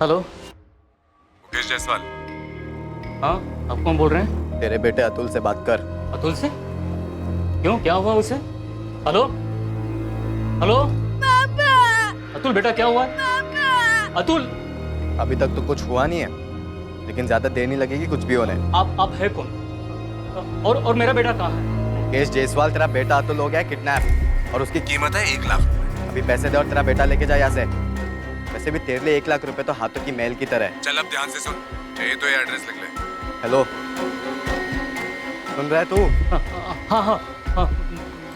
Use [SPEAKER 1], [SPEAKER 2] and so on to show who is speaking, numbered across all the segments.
[SPEAKER 1] Hello.
[SPEAKER 2] Mukesh Jaiswal.
[SPEAKER 1] हाँ, आप कौन बोल रहे हैं?
[SPEAKER 3] तेरे बेटे अतुल से बात कर।
[SPEAKER 1] अतुल से? क्यों, क्या हुआ उसे? हेलो हेलो
[SPEAKER 4] पापा।
[SPEAKER 1] अतुल बेटा, क्या हुआ?
[SPEAKER 4] पापा।
[SPEAKER 1] अतुल,
[SPEAKER 3] अभी तक तो कुछ हुआ नहीं है, लेकिन ज्यादा देर नहीं लगेगी कुछ भी होने।
[SPEAKER 1] आप है कौन? और मेरा बेटा कहाँ है?
[SPEAKER 3] मुकेश जायसवाल, तेरा बेटा अतुल हो गया है किडनैप और उसकी
[SPEAKER 2] कीमत है 1 लाख रुपए।
[SPEAKER 3] अभी पैसे दे और तेरा बेटा लेके जा यहाँ से। वैसे भी तेरे लिए 1 लाख रुपए तो हाथों की मैल की तरह है।
[SPEAKER 2] चल अब ध्यान से सुन, ये तो ये एड्रेस लिख ले।
[SPEAKER 3] हेलो, सुन रहा है तू?
[SPEAKER 1] हाँ हाँ हाँ,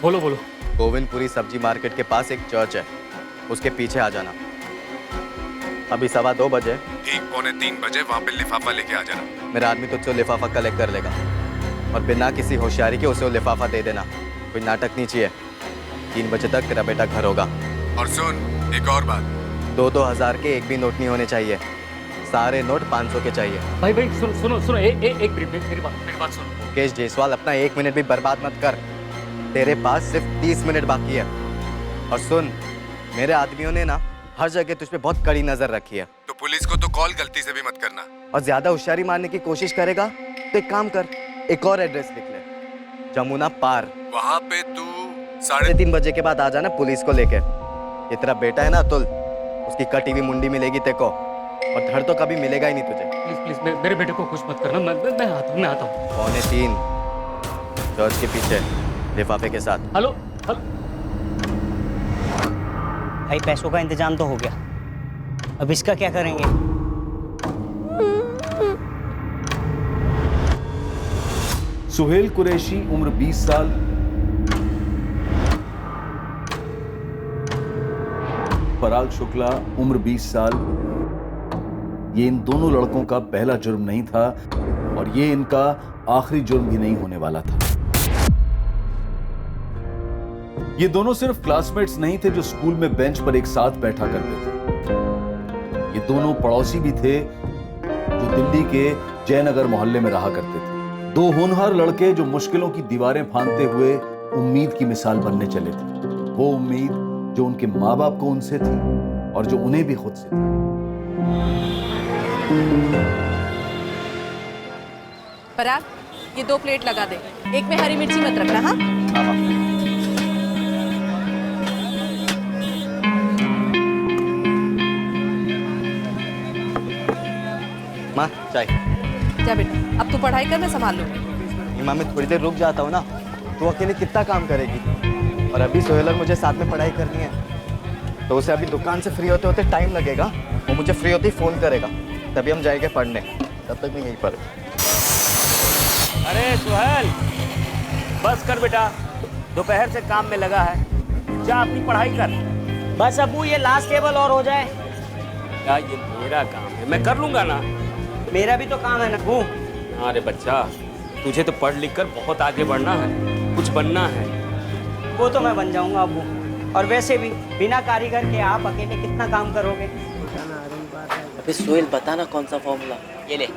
[SPEAKER 1] बोलो बोलो।
[SPEAKER 3] गोविंदपुरी सब्जी मार्केट के पास एक चर्च है, उसके पीछे आ जाना। अभी 2:15 बजे
[SPEAKER 2] ठीक 2:45 बजे वहाँ पे लिफाफा लेके आ जाना।
[SPEAKER 3] मेरा आदमी तुझसे लिफाफा कलेक्ट कर लेगा और बिना किसी होशियारी के उसे वो लिफाफा दे देना। कोई नाटक नहीं चाहिए। 3 बजे तक तेरा बेटा घर होगा।
[SPEAKER 2] और सुन, एक और बात,
[SPEAKER 3] 2-2 हज़ार के एक भी नोट नहीं होने चाहिए। सारे नोट 500 के चाहिए।
[SPEAKER 1] भाई भाई, सुनो, एक मिनट, मेरी बात सुनो।
[SPEAKER 3] मुकेश जायसवाल, अपना 1 मिनट भी बर्बाद मत कर। तेरे पास सिर्फ 30 मिनट बाकी है। और सुन, मेरे आदमियों ने ना हर जगह तुझ पे बहुत कड़ी नजर रखी है।
[SPEAKER 2] तो पुलिस को तो कॉल गलती से भी मत करना।
[SPEAKER 3] और ज्यादा होशियारी मारने की कोशिश करेगा तो एक काम कर, एक और एड्रेस लिख ले, जमुना पार।
[SPEAKER 2] वहाँ पे तू
[SPEAKER 3] 3:30 बजे के बाद आ जाना पुलिस को लेके। ये तेरा बेटा है ना अतुल, उसकी कटी हुई मुंडी मिलेगी तेको और धड़ तो कभी मिलेगा ही नहीं तुझे।
[SPEAKER 1] प्लीज प्लीज, मेरे बेटे को कुछ मत करना। मैं आता हूँ।
[SPEAKER 3] 2:45 चर्च के पीछे लिफाफे के साथ।
[SPEAKER 1] हेलो।
[SPEAKER 5] भाई पैसों का इंतजाम तो हो गया, अब इसका क्या करेंगे?
[SPEAKER 6] सुहेल कुरैशी उम्र 20 साल, पराग शुक्ला उम्र 20 साल। ये इन दोनों लड़कों का पहला जुर्म नहीं था और ये इनका आखिरी जुर्म भी नहीं होने वाला था। ये दोनों सिर्फ क्लासमेट्स नहीं थे जो स्कूल में बेंच पर एक साथ बैठा करते थे। ये दोनों पड़ोसी भी थे जो दिल्ली के जयनगर मोहल्ले में रहा करते थे। 2 होनहार लड़के जो मुश्किलों की दीवारें फांदते हुए उम्मीद की मिसाल बनने चले थे। वो उम्मीद जो उनके माँ बाप को उनसे थी और जो उन्हें भी खुद से थी।
[SPEAKER 4] पराग, ये 2 प्लेट लगा दे। एक में हरी मिर्ची मत रखना। हाँ,
[SPEAKER 3] माँ चाय।
[SPEAKER 4] जा बेटा, अब तू पढ़ाई कर, मैं संभाल लूंगी।
[SPEAKER 3] माँ मैं थोड़ी देर रुक जाता हूँ ना, तू अकेले कितना काम करेगी। और अभी सोहेल और मुझे साथ में पढ़ाई करनी है, तो उसे अभी दुकान से फ्री होते होते टाइम लगेगा। वो मुझे फ्री होते ही फोन करेगा, तभी हम जाएंगे पढ़ने। तब तक मैं यहीं पर।
[SPEAKER 7] अरे सुहेल, बस कर बेटा, दोपहर से काम में लगा है, जा अपनी पढ़ाई कर।
[SPEAKER 5] बस अबू ये लास्ट टेबल और हो जाए।
[SPEAKER 7] क्या ये मेरा काम है, मैं कर लूंगा ना।
[SPEAKER 5] मेरा भी तो काम है ना अबू।
[SPEAKER 7] अरे बच्चा, तुझे तो पढ़ लिख कर बहुत आगे बढ़ना है, कुछ बनना है।
[SPEAKER 5] वो तो मैं बन जाऊंगा अबू, और वैसे भी बिना कारीगर के आप अकेले कितना काम करोगे?
[SPEAKER 8] अबे सोहेल, बता ना कौन सा फॉर्मूला।
[SPEAKER 5] ये ले,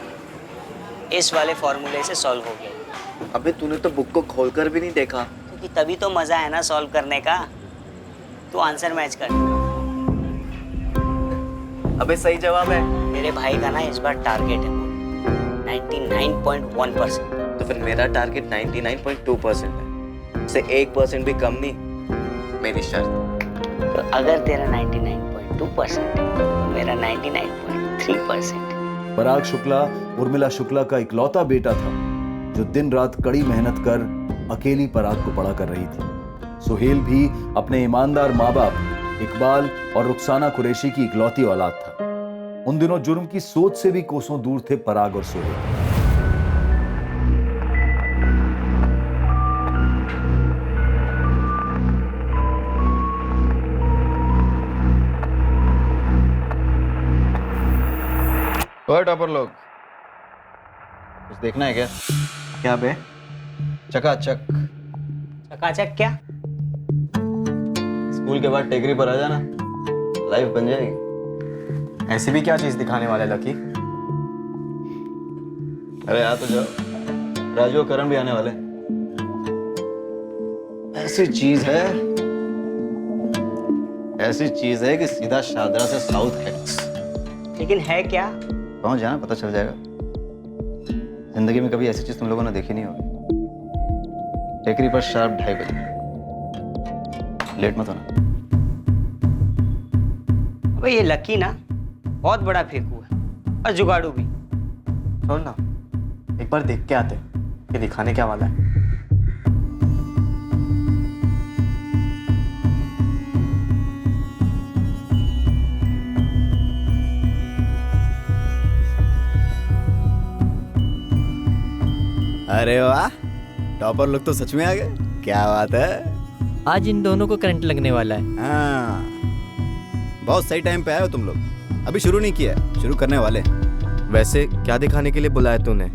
[SPEAKER 5] इस वाले फॉर्मूले से सॉल्व हो गया।
[SPEAKER 3] अबे तूने तो बुक को खोलकर भी नहीं देखा।
[SPEAKER 5] क्योंकि तभी तो मजा है ना सॉल्व करने का। तू आंसर मैच कर।
[SPEAKER 3] अबे सही जवाब है।
[SPEAKER 5] मेरे भाई का ना इस बार टारगेट है 99.1%।
[SPEAKER 3] तो फिर मेरा टारगेट 99.2% है। उससे 1% भी कम नहीं, मेरी शर्त।
[SPEAKER 5] तो अगर तेरा 99.2% है तो मेरा 99.3%।
[SPEAKER 6] पराग शुक्ला उर्मिला शुक्ला का इकलौता बेटा था जो दिन रात कड़ी मेहनत कर अकेली पराग को पढ़ा कर रही थी। सुहेल भी अपने ईमानदार माँ बाप इकबाल और रुखसाना कुरैशी की इकलौती औलाद था। उन दिनों जुर्म की सोच से भी कोसों दूर थे पराग और सुहेल।
[SPEAKER 3] ओए टॉपर लोग, कुछ देखना है क्या? क्या बे? चकाचक।
[SPEAKER 5] चकाचक क्या?
[SPEAKER 3] स्कूल के बाद टेकरी पर आ जाना, लाइफ बन जाएगी। ऐसी भी क्या चीज दिखाने वाले लकी? अरे आ तो जाओ, राजू और करण भी आने वाले। ऐसी चीज है कि सीधा शादरा से साउथ हेक्स।
[SPEAKER 5] लेकिन है क्या?
[SPEAKER 3] पहुंच जाना, पता चल जाएगा। जिंदगी में कभी ऐसी चीज तुम लोगों ने देखी नहीं होगी। टेकरी पर शार्प 2:30 बजे, लेट मत होना।
[SPEAKER 5] अबे ये लकी ना बहुत बड़ा फेंकू है और जुगाड़ू भी।
[SPEAKER 3] छोड़ ना, एक बार देख के आते कि दिखाने क्या वाला है।
[SPEAKER 9] अरे वाह, टॉपर लोग तो सच में आ गए। क्या बात है।
[SPEAKER 8] आज इन दोनों को करंट लगने वाला है।
[SPEAKER 9] हाँ, बहुत सही टाइम पे आए हो तुम लोग। अभी शुरू नहीं किया है, शुरू करने वाले हैं।
[SPEAKER 10] वैसे क्या दिखाने के लिए बुलाया तूने?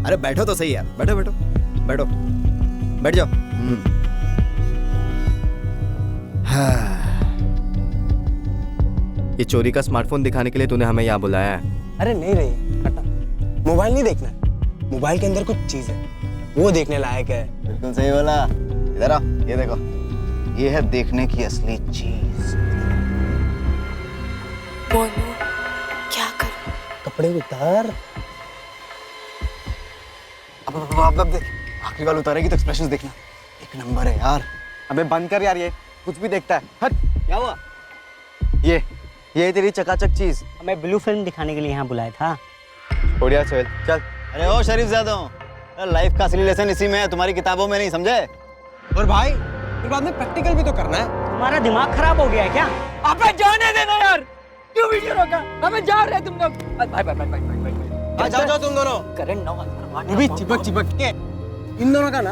[SPEAKER 9] अरे बैठो तो सही यार, बैठो बैठो बैठो, बैठ जाओ।
[SPEAKER 10] हाँ। ये चोरी का स्मार्टफोन दिखाने के लिए तूने हमें यहाँ बुलाया है?
[SPEAKER 11] अरे नहीं रही हटा, मोबाइल नहीं देखना है। मोबाइल के अंदर कुछ चीज है, वो देखने लायक है।
[SPEAKER 3] बिल्कुल सही बोला। इधर आओ, ये देखो, ये है देखने की असली चीज।
[SPEAKER 12] बोलो क्या करूं?
[SPEAKER 11] कपड़े उतार।
[SPEAKER 3] अब देख, आखिरी वाला उतारेगी तो एक्सप्रेशंस देखना, एक नंबर है यार। अबे बंद कर यार, ये कुछ भी देखता है। हट।
[SPEAKER 5] क्या हुआ?
[SPEAKER 3] ये तेरी चकाचक चीज।
[SPEAKER 5] हमें ब्लू फिल्म दिखाने के लिए यहाँ बुलाया था।
[SPEAKER 3] बढ़िया सोहेल, चल।
[SPEAKER 9] अरे ओ शरीफ ज़्यादा, लाइफ का असली लेसन इसी में है, तुम्हारी किताबों में नहीं, समझे?
[SPEAKER 11] और भाई फिर बाद में प्रैक्टिकल भी तो करना है।
[SPEAKER 5] तुम्हारा दिमाग खराब हो गया है क्या?
[SPEAKER 11] अबे जाने देना यार, क्यों वीडियो रोका? हमें जा रहे तुम लोग। भाई जाओ तुम दोनों।
[SPEAKER 8] करंट ना
[SPEAKER 11] वो भी चिपक के। इन दोनों का ना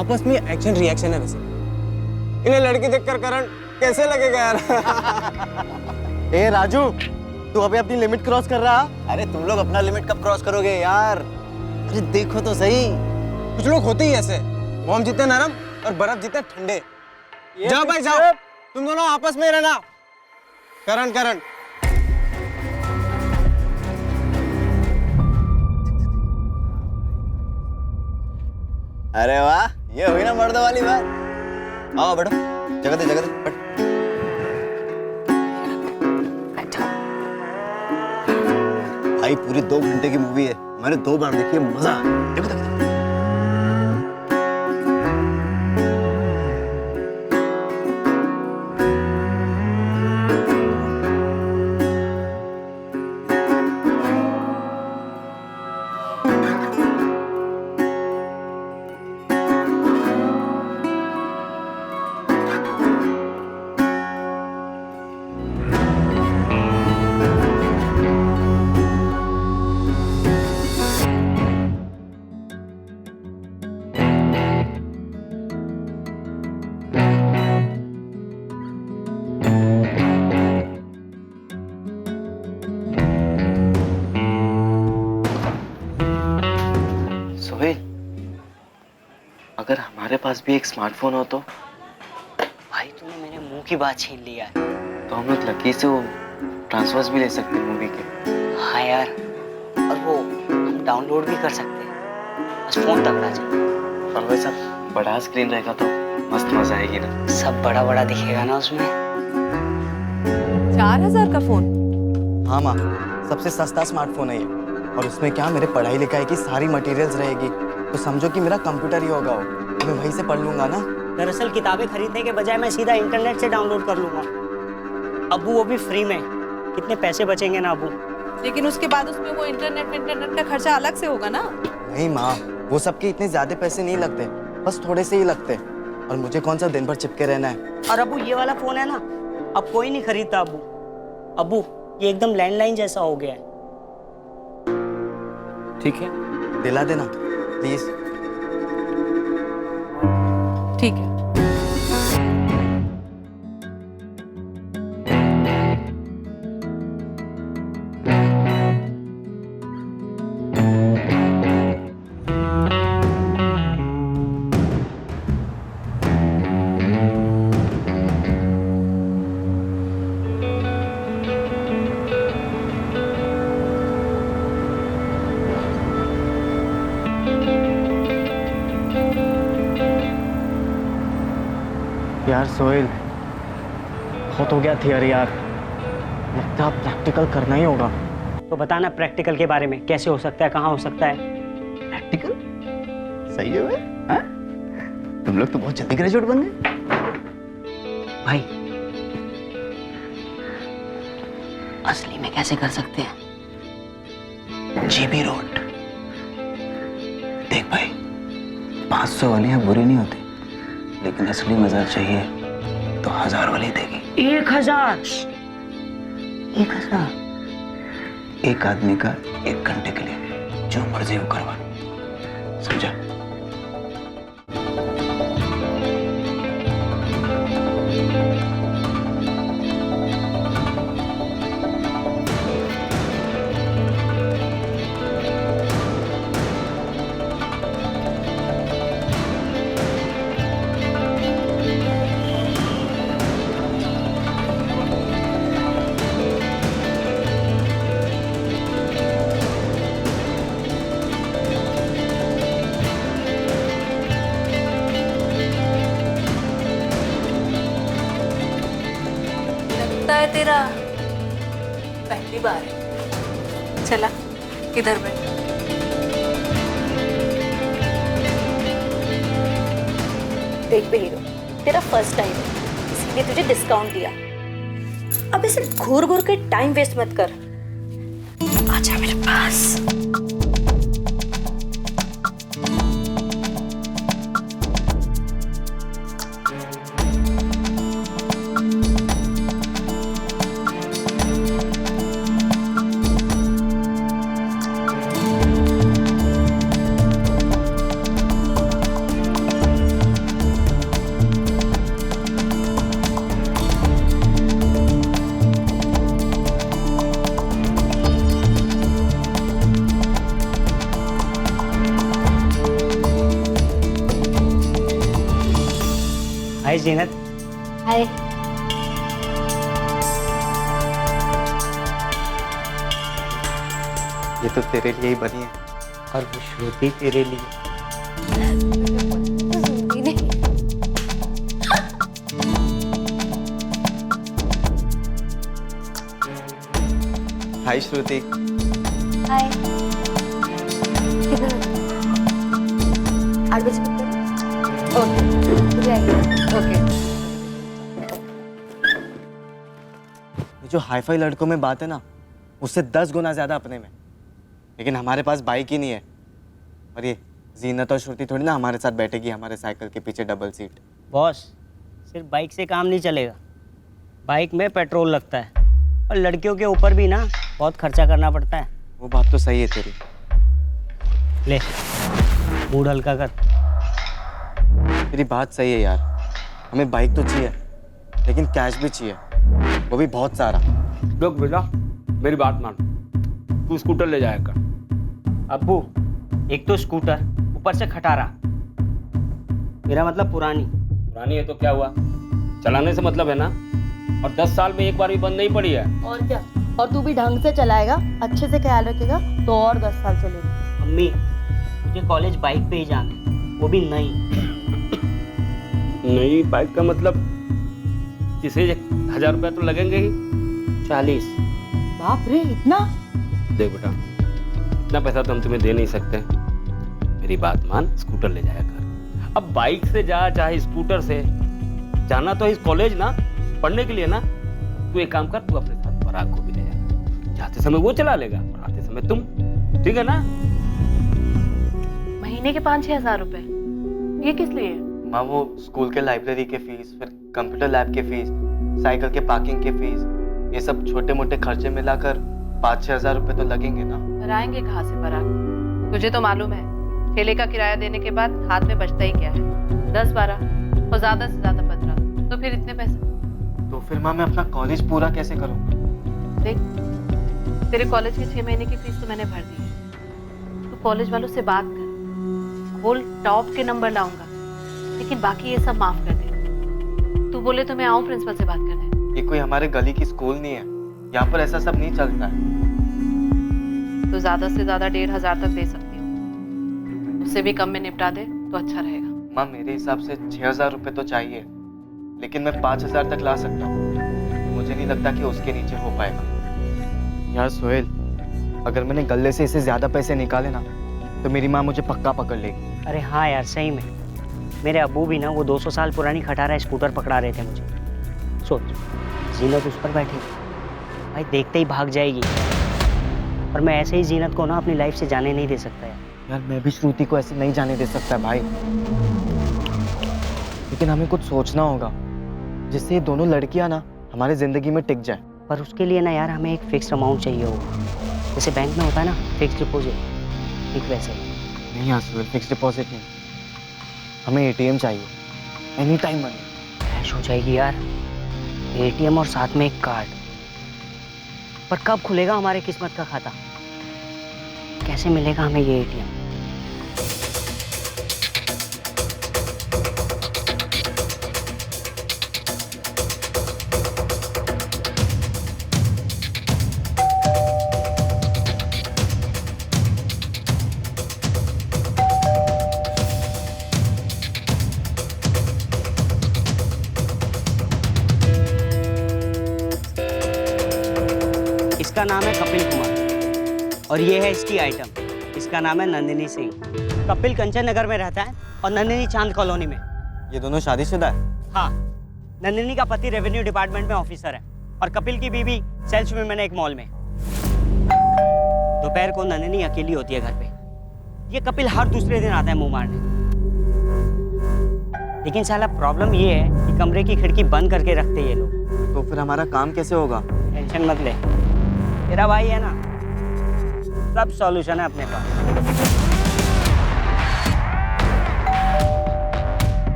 [SPEAKER 11] आपस में एक्शन रिएक्शन है। वैसे इन्हें लड़की देखकर करंट कैसे लगेगा यार?
[SPEAKER 3] ए राजू, तू अभी अपनी लिमिट क्रॉस कर रहा।
[SPEAKER 9] अरे तुम लोग अपना लिमिट कब क्रॉस करोगे यार? अरे देखो तो सही,
[SPEAKER 11] कुछ लोग होते ही ऐसे, बॉम्ब जितने नरम और बर्फ जितने ठंडे। जाओ भाई जाओ, तुम दोनों आपस में रहना। करंट
[SPEAKER 9] अरे वाह, ये हुई ना मर्दों वाली बात। आओ बैठो, जगह दे बैठ। भाई पूरी 2 घंटे की मूवी है, मैंने 2 बार देखी है, मजा आया। देखो देखो।
[SPEAKER 8] अगर हमारे पास भी एक स्मार्टफोन हो तो?
[SPEAKER 5] भाई तूने मेरे मुंह की बात छीन लिया है।
[SPEAKER 8] तो हम लोग लकी से वो ट्रांसफर्स भी ले सकते हैं मूवी के।
[SPEAKER 5] हाँ यार, और वो हम डाउनलोड भी कर सकते हैं, बस फोन तगड़ा चाहिए।
[SPEAKER 8] और वैसा बड़ा स्क्रीन रहेगा तो मस्त मजा आएगी ना।
[SPEAKER 5] सब बड़ा बड़ा दिखेगा ना उसमें।
[SPEAKER 4] 4000 का फोन?
[SPEAKER 3] हाँ माँ, सबसे सस्ता स्मार्टफोन है ये, और उसमें क्या मेरे पढ़ाई लिखाई की सारी मटेरियल्स रहेगी, तो समझो कि मेरा कंप्यूटर ही होगा वो, मैं वहीं से पढ़ लूंगा ना।
[SPEAKER 5] दरअसल किताबें खरीदने के बजाय मैं सीधा इंटरनेट से डाउनलोड कर लूंगा। अब्बू वो भी फ्री में, कितने पैसे बचेंगे ना अब्बू।
[SPEAKER 4] लेकिन उसके बाद उसमें वो इंटरनेट का खर्चा अलग से होगा ना।
[SPEAKER 3] नहीं माँ, वो सबके इतने ज्यादा पैसे नहीं लगते, बस थोड़े से ही लगते, और मुझे कौन सा दिन भर चिपके रहना है।
[SPEAKER 5] और अब्बू ये वाला फोन है ना, अब कोई नहीं खरीदता अब्बू। अब्बू ये एकदम लैंडलाइन जैसा हो गया है।
[SPEAKER 8] ठीक है,
[SPEAKER 3] दिला देना प्लीज।
[SPEAKER 4] ठीक है।
[SPEAKER 3] यार सोहेल, बहुत हो गया थियरी यार, लगता है प्रैक्टिकल करना ही होगा।
[SPEAKER 5] तो बताना प्रैक्टिकल के बारे में, कैसे हो सकता है, कहाँ हो सकता है।
[SPEAKER 3] प्रैक्टिकल सही है भाई, हाँ? तुम लोग तो बहुत जल्दी ग्रेजुएट बन गए
[SPEAKER 5] भाई।
[SPEAKER 8] असली में कैसे कर सकते हैं? GB road. देख भाई, 500 वाली है बुरी नहीं होती, लेकिन असली मजा चाहिए तो 1000 वाली देगी।
[SPEAKER 5] 1000?
[SPEAKER 8] 1000 एक आदमी का 1 घंटे के लिए, जो मर्जी वो करवा, समझा?
[SPEAKER 4] लगता है तेरा पहली बार है। चला इधर बैठ।
[SPEAKER 12] देख बे हीरो, तेरा फर्स्ट टाइम है, इसलिए तुझे डिस्काउंट दिया। अब ऐसे घूर घूर के टाइम वेस्ट मत कर, आजा मेरे पास।
[SPEAKER 5] हाय जीनत।
[SPEAKER 12] हाय।
[SPEAKER 3] ये तो तेरे लिए ही बनी है।
[SPEAKER 5] और वो श्रुति तेरे लिए।
[SPEAKER 3] हाय श्रुति।
[SPEAKER 12] हाय। किधर? 8 बजे
[SPEAKER 4] ओके।
[SPEAKER 3] जो हाईफाई लड़कों में बात है ना, उससे 10 गुना ज्यादा अपने में। लेकिन हमारे पास बाइक ही नहीं है। और ये जीनत और श्रुति थोड़ी ना हमारे साथ बैठेगी हमारे साइकिल के पीछे डबल सीट।
[SPEAKER 5] बॉस, सिर्फ बाइक से काम नहीं चलेगा, बाइक में पेट्रोल लगता है और लड़कियों के ऊपर भी ना बहुत खर्चा करना पड़ता है।
[SPEAKER 3] वो बात तो सही है तेरी।
[SPEAKER 5] ले मूड हल्का कर।
[SPEAKER 3] तेरी बात सही है यार, हमें बाइक तो चाहिए लेकिन कैश भी चाहिए, वो भी बहुत सारा।
[SPEAKER 7] लोग बेटा, मेरी बात मान, तू स्कूटर ले जाएगा।
[SPEAKER 5] अब्बू, एक तो स्कूटर, ऊपर से खटारा, मेरा मतलब पुरानी
[SPEAKER 7] है तो क्या हुआ, चलाने से मतलब है ना। और 10 साल में एक बार भी बंद नहीं पड़ी है।
[SPEAKER 13] और क्या, और तू भी ढंग से चलाएगा, अच्छे से ख्याल रखेगा तो और 10 साल चलेगी।
[SPEAKER 5] अम्मी, मुझे कॉलेज बाइक पे ही जाना है, वो भी
[SPEAKER 7] नई बाइक का मतलब इसे 1000 रुपया तो लगेंगे ही।
[SPEAKER 5] 40।
[SPEAKER 13] बाप रे, इतना?
[SPEAKER 7] देख बेटा, इतना पैसा तो हम तुम्हें दे नहीं सकते, मेरी बात मान, स्कूटर ले जाया कर। अब बाइक से जा चाहे स्कूटर से, जाना तो इस कॉलेज ना, पढ़ने के लिए ना। तू एक काम कर, तू अपने साथ पराग को भी ले जाना, जाते समय वो चला लेगा, पढ़ाते समय तुम, ठीक है ना?
[SPEAKER 13] महीने के 5-6 हजार रुपए, ये किस लिए?
[SPEAKER 3] माँ, वो स्कूल के लाइब्रेरी के फीस, फिर कंप्यूटर लैब के फीस, साइकिल के पार्किंग के फीस, ये सब छोटे मोटे खर्चे मिलाकर 5-6 हजार रुपए तो लगेंगे ना।
[SPEAKER 4] भराएंगे कहाँ से पराग? तुझे तो मालूम है, ठेले का किराया देने के बाद हाथ में बचता ही क्या है, 10-12 और ज्यादा से ज्यादा 15, तो फिर इतने पैसे।
[SPEAKER 3] तो फिर माँ, मैं अपना कॉलेज पूरा कैसे करूँगा?
[SPEAKER 4] देख, तेरे कॉलेज की 6 महीने की फीस तो मैंने भर दी है। तो कॉलेज वालों से बात कर, बोल टॉप के नंबर लाऊंगा, लेकिन बाकी ये सब माफ कर दे। तू बोले तो मैं आऊं प्रिंसिपल से बात करने।
[SPEAKER 3] ये कोई हमारे गली की स्कूल नहीं है, यहाँ पर ऐसा सब नहीं चलता है।
[SPEAKER 4] तो ज्यादा से ज्यादा 1500 तक दे सकती हूँ, उससे भी कम में निपटा दे तो अच्छा रहेगा।
[SPEAKER 3] माँ, मेरे हिसाब से 6000 रुपए तो चाहिए, लेकिन मैं 5000 तक ला सकता हूँ। मुझे नहीं लगता कि उसके नीचे हो पाएगा। यार सोहेल, अगर मैंने गले से इसे ज्यादा पैसे निकाले ना तो मेरी माँ मुझे पक्का पकड़ लेगी।
[SPEAKER 5] अरे हाँ यार, सही में मेरे अब्बू भी ना वो 200 साल पुरानी खटारा स्कूटर पकड़ा रहे थे मुझे। सोच, जीनत उस पर बैठी भाई, देखते ही भाग जाएगी। और मैं ऐसे ही जीनत को ना अपनी लाइफ से जाने नहीं दे सकता यार।
[SPEAKER 3] यार मैं भी श्रुति को ऐसे नहीं जाने दे सकता भाई, लेकिन हमें कुछ सोचना होगा जिससे ये दोनों लड़कियां ना हमारे जिंदगी में टिक जाए।
[SPEAKER 5] पर उसके लिए ना यार हमें एक फिक्स अमाउंट चाहिए होगा, जैसे बैंक में होता है ना फिक्स डिपॉजिट, ठीक वैसे।
[SPEAKER 3] नहीं यार सोहेल, फिक्स डिपॉजिट नहीं, हमें एटीएम चाहिए, एनी टाइम मनी।
[SPEAKER 5] कैश हो जाएगी यार, एटीएम और साथ में एक कार्ड। पर कब खुलेगा हमारे किस्मत का खाता? कैसे मिलेगा हमें ये एटीएम? इसका नाम है कपिल कुमार और ये है इसकी आइटम। इसका नाम है नंदिनी सिंह। कपिल कंचन नगर में रहता है और नंदिनी चांद कॉलोनी में।
[SPEAKER 3] ये दोनों शादीशुदा है?
[SPEAKER 5] हाँ, नंदिनी का पति रेवेन्यू डिपार्टमेंट में ऑफिसर है और कपिल की बीवी सेल्स वुमेन है एक मॉल में। दोपहर को नंदिनी अकेली होती है घर पे। ये कपिल हर दूसरे दिन आता है मुंह मारने। लेकिन साला प्रॉब्लम ये है कि कमरे की खिड़की बंद करके रखते ये लोग।
[SPEAKER 3] तो फिर हमारा काम कैसे होगा?
[SPEAKER 5] टेंशन मत ले, तेरा भाई है ना, सब सॉल्यूशन है अपने पास।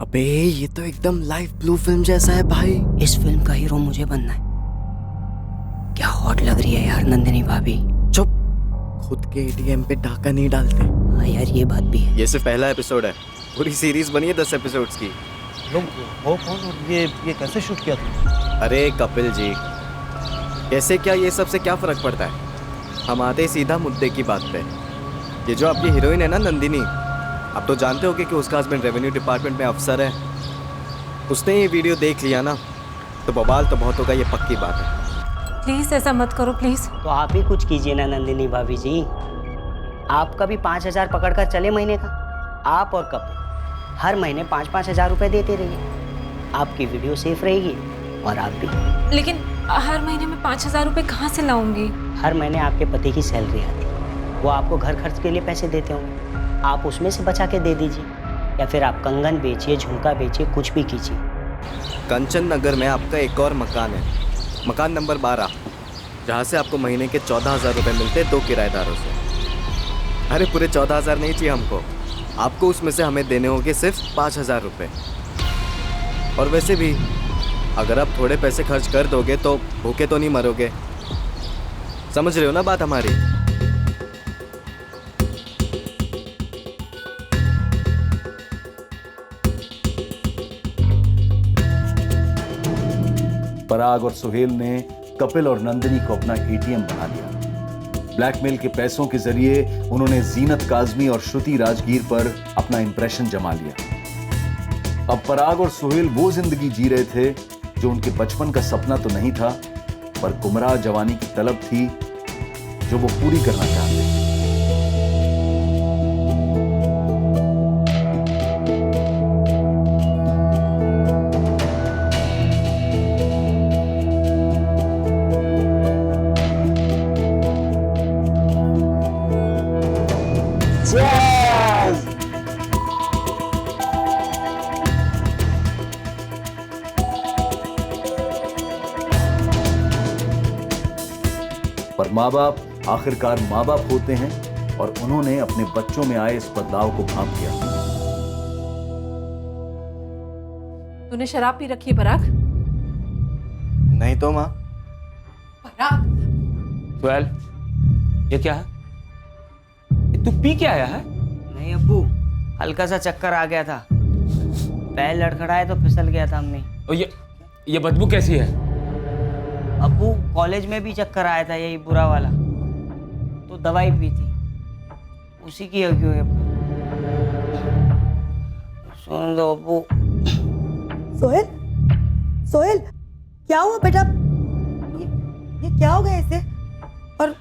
[SPEAKER 3] अबे ये तो एकदम लाइव ब्लू फिल्म जैसा है भाई।
[SPEAKER 5] इस फिल्म का हीरो मुझे बनना है। क्या हॉट लग रही है यार नंदिनी भाभी।
[SPEAKER 3] चुप, खुद के एटीएम पे डाका नहीं डालते।
[SPEAKER 5] हाँ यार ये बात भी है।
[SPEAKER 10] ये सिर्फ पहला एपिसोड है, पूरी सीरीज बनी है 10 एपिसोड्स की।
[SPEAKER 11] लोग वो कौन और ये कैसे शूट किया था?
[SPEAKER 10] अरे कपिल जी, कैसे क्या ये सब से क्या फर्क पड़ता है? हम आते ही सीधा मुद्दे की बात पे। ये जो आपकी हीरोइन है ना नंदिनी, आप तो जानते हो कि उसका हस्बैंड रेवेन्यू डिपार्टमेंट में अफसर है। उसने ये वीडियो देख लिया ना तो बवाल तो बहुत होगा, ये पक्की बात है।
[SPEAKER 12] प्लीज ऐसा मत करो प्लीज।
[SPEAKER 5] तो आप ही कुछ कीजिए ना नंदिनी भाभी जी। आपका भी 5,000 पकड़ कर चले महीने का। आप और कपिल हर महीने 5-5 हज़ार रुपए देते रहिए। आपकी वीडियो सेफ रहेगी और आप भी।
[SPEAKER 12] लेकिन हर महीने में 5,000 रुपए कहाँ से लाऊंगी?
[SPEAKER 5] हर महीने आपके पति की सैलरी आती है, वो आपको घर खर्च के लिए पैसे देते होंगे, आप उसमें से बचा के दे दीजिए। या फिर आप कंगन बेचिए, झुमका बेचिए, कुछ भी कीजिए।
[SPEAKER 10] कंचन नगर में आपका एक और मकान है, मकान नंबर 12, जहाँ से आपको महीने के 14,000 रुपये मिलते हैं 2 किराएदारों से। अरे पूरे 14,000 नहीं चाहिए हमको, आपको उसमें से हमें देने होंगे सिर्फ 5,000 रुपये। और वैसे भी अगर आप थोड़े पैसे खर्च कर दोगे तो भूखे तो नहीं मरोगे। समझ रहे हो ना बात हमारी?
[SPEAKER 6] पराग और सुहेल ने कपिल और नंदिनी को अपना एटीएम बना लिया। ब्लैकमेल के पैसों के जरिए उन्होंने जीनत काजमी और श्रुति राजगीर पर अपना इंप्रेशन जमा लिया। अब पराग और सुहेल वो जिंदगी जी रहे थे जो उनके बचपन का सपना तो नहीं था, पर गुमराह जवानी की तलब थी जो वो पूरी करना चाहते थे। पर माँ बाप आखिरकार माँ बाप होते हैं और उन्होंने अपने बच्चों में आए इस बदलाव को भांप लिया।
[SPEAKER 4] तूने शराब पी रखी है पराग?
[SPEAKER 3] नहीं तो माँ।
[SPEAKER 4] पराग,
[SPEAKER 7] सुहेल, ये क्या है? ये तू पी के आया है?
[SPEAKER 5] नहीं अब्बू, हल्का सा चक्कर आ गया था, पैर लड़खड़ाए तो फिसल गया था अम्मी।
[SPEAKER 7] और ये बदबू कैसी है?
[SPEAKER 5] अब्बू कॉलेज में भी चक्कर आया था यही बुरा वाला, तो दवाई पी थी, उसी की लगी हुई अब्बू। सुन दो अब्बू।
[SPEAKER 13] सोहेल, सोहेल, क्या हुआ बेटा? ये क्या हो गया इसे? और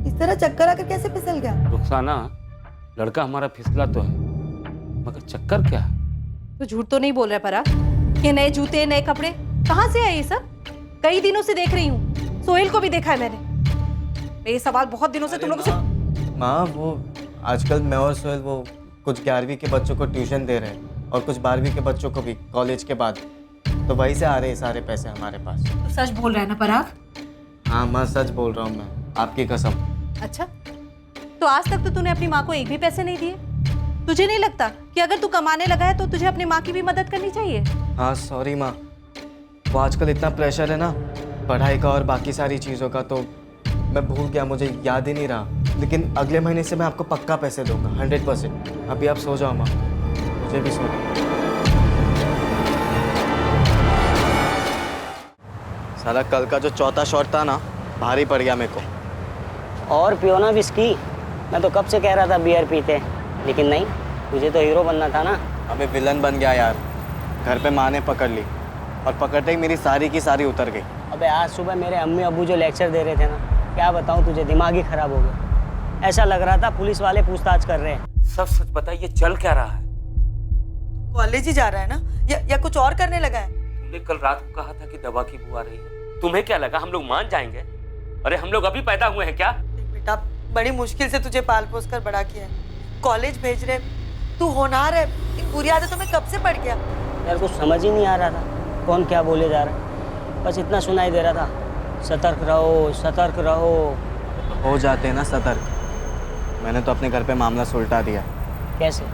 [SPEAKER 13] इस तरह चक्कर आकर कैसे फिसल गया?
[SPEAKER 7] रुखसाना, लड़का हमारा फिसला तो है, मगर चक्कर क्या है?
[SPEAKER 4] तो झूठ तो नहीं बोल रहा पराग? ये नए जूते, नए कपड़े कहाँ से आए ये सब? कई दिनों से देख रही हूँ, सोहेल को भी देखा है मैंने। ये सवाल बहुत दिनों से तुम लोगों से।
[SPEAKER 10] माँ, वो आजकल मैं और सोहेल वो कुछ 11वीं के बच्चों को ट्यूशन दे रहे हैं और कुछ 12वीं के बच्चों को भी कॉलेज के बाद, तो वहीं से आ रहे हैं सारे पैसे हमारे पास।
[SPEAKER 4] तो सच बोल रहा है ना पराग?
[SPEAKER 10] हाँ माँ, सच बोल रहा हूँ मैं, आपकी कसम।
[SPEAKER 4] अच्छा, तो आज तक तो तूने अपनी माँ को एक भी पैसे नहीं दिए? तुझे नहीं लगता कि अगर तू कमाने लगा है तो तुझे अपनी माँ की भी मदद करनी चाहिए?
[SPEAKER 10] हाँ सॉरी माँ, वो आजकल इतना प्रेशर है ना पढ़ाई का और बाकी सारी चीज़ों का, तो मैं भूल गया, मुझे याद ही नहीं रहा। लेकिन अगले महीने से मैं आपको पक्का पैसे दूंगा 100%। अभी आप सो जाओ माँ, मुझे भी सो।
[SPEAKER 3] साला कल का जो चौथा शॉट था ना, भारी पड़ गया मेरे को।
[SPEAKER 5] और पियो ना विस्की, मैं तो कब से कह रहा था बियर पीते, लेकिन नहीं, तुझे तो हीरो बनना था ना।
[SPEAKER 3] अबे विलन बन गया यार। घर पे माँ ने पकड़ ली और पकड़ते ही मेरी सारी की सारी उतर गई।
[SPEAKER 5] अबे आज सुबह मेरे अम्मी अब्बू जो लेक्चर दे रहे थे ना, क्या बताऊं तुझे, दिमाग ही खराब हो गया। ऐसा लग रहा था पुलिस वाले पूछताछ कर रहे हैं।
[SPEAKER 7] सब सच बता, ये चल क्या रहा है?
[SPEAKER 13] कॉलेज ही जा रहा है ना, या कुछ और करने लगा है?
[SPEAKER 7] तुमने कल रात को कहा था कि दवा की बू आ रही है, तुम्हें क्या लगा हम लोग मान जाएंगे? अरे हम लोग अभी पैदा हुए हैं क्या?
[SPEAKER 13] बेटा, बड़ी मुश्किल से तुझे पाल पोस कर बड़ा किया है, कॉलेज भेज रहे, तू होनहार है, इन बुरी आदतों में कब से पड़ गया?
[SPEAKER 5] यार कुछ समझ ही नहीं आ रहा था कौन क्या बोले जा रहा है, बस इतना सुनाई दे रहा था, सतर्क रहो, सतर्क रहो।
[SPEAKER 3] हो जाते हैं ना सतर्क। मैंने तो अपने घर पे मामला सुलटा दिया।
[SPEAKER 5] कैसे?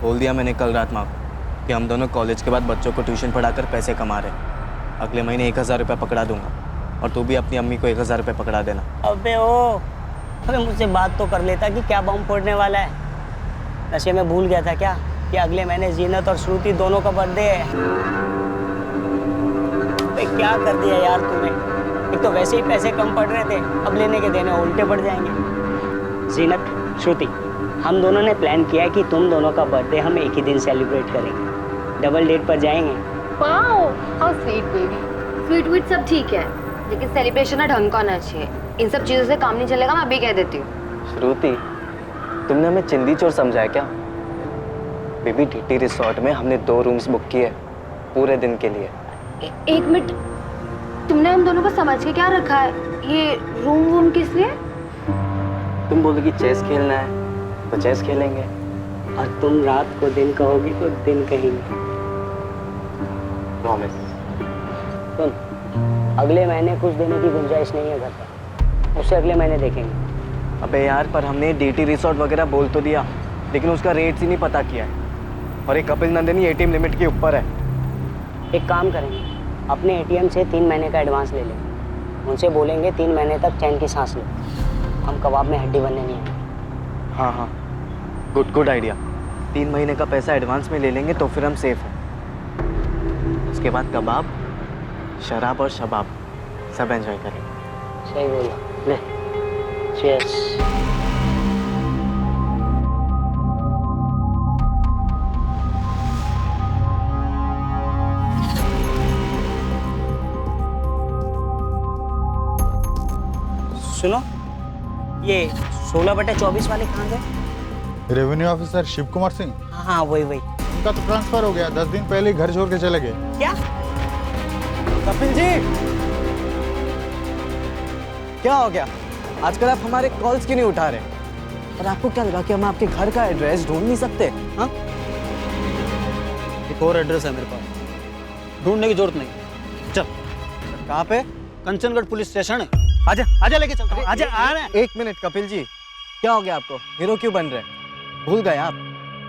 [SPEAKER 3] बोल दिया मैंने कल रात माँ को कि हम दोनों कॉलेज के बाद बच्चों को ट्यूशन पढ़ाकर पैसे कमा रहे। अगले महीने 1000 रुपये पकड़ा दूंगा और तू भी अपनी अम्मी को 1000 रुपये पकड़ा देना।
[SPEAKER 5] अबे मुझसे बात तो कर लेता कि क्या बम फोड़ने वाला है। नशे में भूल गया था क्या कि अगले महीने जीनत और श्रुति दोनों का बर्थडे है। क्या कर दिया यार तूने, एक तो वैसे ही पैसे कम पड़ रहे थे, अब लेने के देने उल्टे पड़ जाएंगे। जीनत, श्रुति, हम दोनों ने प्लान किया है कि तुम दोनों का बर्थडे हम एक ही दिन सेलिब्रेट करेंगे, डबल डेट पर जाएंगे।
[SPEAKER 14] Wow, how sweet baby. Sweet wheat सब ठीक है, लेकिन सेलिब्रेशन ना ढंग का होना चाहिए। इन सब चीजों से काम नहीं चलेगा, मैं अभी कह देती हूँ।
[SPEAKER 3] श्रुति, तुमने हमें चिंदी चोर समझा है क्या? बेबी टीटी रिसोर्ट में हमने 2 रूम्स बुक किए पूरे दिन के लिए।
[SPEAKER 14] एक मिनट, तुमने हम दोनों को समझ के क्या रखा है? ये रूम वूम किस लिए?
[SPEAKER 3] तुम बोलोगी चेस खेलना है तो चेस खेलेंगे,
[SPEAKER 5] और तुम रात को दिन कहोगी तो दिन कहेंगे।
[SPEAKER 3] प्रॉमिस।
[SPEAKER 5] सुन, अगले महीने कुछ देने की गुंजाइश नहीं है घर पर, उससे अगले महीने देखेंगे।
[SPEAKER 3] अबे यार, पर हमने डीटी रिसोर्ट वगैरह बोल तो दिया, लेकिन उसका रेट ही नहीं पता किया है, और एक कपिल नंदिनी एटीएम लिमिट के ऊपर है।
[SPEAKER 5] एक काम करेंगे, अपने एटीएम से 3 महीने का एडवांस ले लेंगे, उनसे बोलेंगे 3 महीने तक चैन की सांस लो, हम कबाब में हड्डी बनने नहीं आएंगे।
[SPEAKER 3] हाँ हाँ, गुड आइडिया। 3 महीने का पैसा एडवांस में ले लेंगे तो फिर हम सेफ हैं। उसके बाद कबाब, शराब और शबाब सब एंजॉय करेंगे।
[SPEAKER 5] सही बोला, ले चीयर्स। सुनो, ये 16/24 वाले कहाँ गए?
[SPEAKER 15] Revenue officer Shiv Kumar Singh.
[SPEAKER 5] हाँ वही।
[SPEAKER 15] उनका तो ट्रांसफर हो गया, 10 दिन पहले ही घर छोड़ के चले गए।
[SPEAKER 5] क्या?
[SPEAKER 3] कपिल जी, क्या हो गया? आजकल आप हमारे कॉल्स क्यों नहीं उठा रहे? और आपको क्या लगा कि हम आपके घर का एड्रेस ढूंढ नहीं सकते? हाँ,
[SPEAKER 16] एक और एड्रेस है मेरे पास, ढूंढने की जरूरत नहीं। चल।
[SPEAKER 3] कहाँ पे?
[SPEAKER 16] कंचनगढ़ पुलिस स्टेशन है, आजा आजा लेके चलता हूँ। आजा आ रहे हैं।
[SPEAKER 3] 1 मिनट कपिल जी, क्या हो गया आपको? हीरो क्यों बन रहे? भूल गए आप?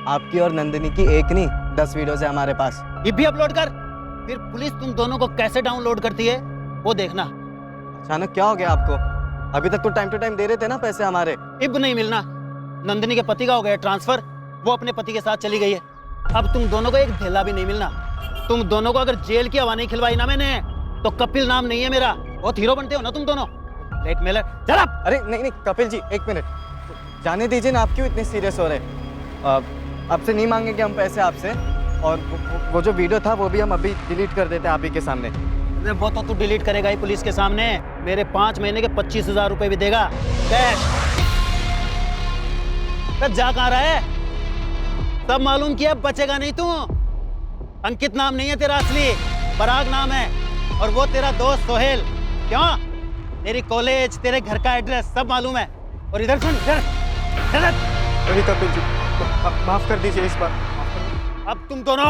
[SPEAKER 3] आपकी और नंदिनी की एक नहीं 10 वीडियोस है हमारे पास।
[SPEAKER 16] ये भी अपलोड कर, फिर पुलिस तुम दोनों को कैसे डाउनलोड करती है वो देखना।
[SPEAKER 3] अचानक क्या हो गया आपको? अभी तक तो टाइम टू टाइम दे रहे थे ना पैसे हमारे।
[SPEAKER 16] इब नहीं मिलना। नंदिनी के पति का हो गया ट्रांसफर, वो अपने पति के साथ चली गई है। अब तुम दोनों को एक धेला भी नहीं मिलना। तुम दोनों को अगर जेल की हवा नहीं खिलवाई ना मैंने, तो कपिल नाम नहीं है मेरा। बहुत हीरो बनते हो ना तुम दोनों। ब्लैकमेलर, चल।
[SPEAKER 3] अरे नहीं कपिल जी, एक मिनट जाने दीजिए ना। आप क्यों इतने सीरियस हो रहे? आपसे नहीं मांगेंगे हम पैसे आपसे। और वो जो वीडियो था वो भी हम अभी डिलीट कर देते हैं आप ही के सामने।
[SPEAKER 16] वो तो तू डिलीट करेगा ही पुलिस के सामने। मेरे 5 महीने के 25,000 रुपए भी देगा कैश। जा कहाँ रहा है? सब मालूम किया, बचेगा नहीं तू। अंकित नाम नहीं है तेरा असली, पराग नाम है। और वो तेरा दोस्त सोहेल। क्यों? तेरी कॉलेज, तेरे घर का एड्रेस सब मालूम है। और इधर सुन, इधर
[SPEAKER 3] कपिल जी माफ कर दीजिए इस बार।
[SPEAKER 16] अब तुम दोनों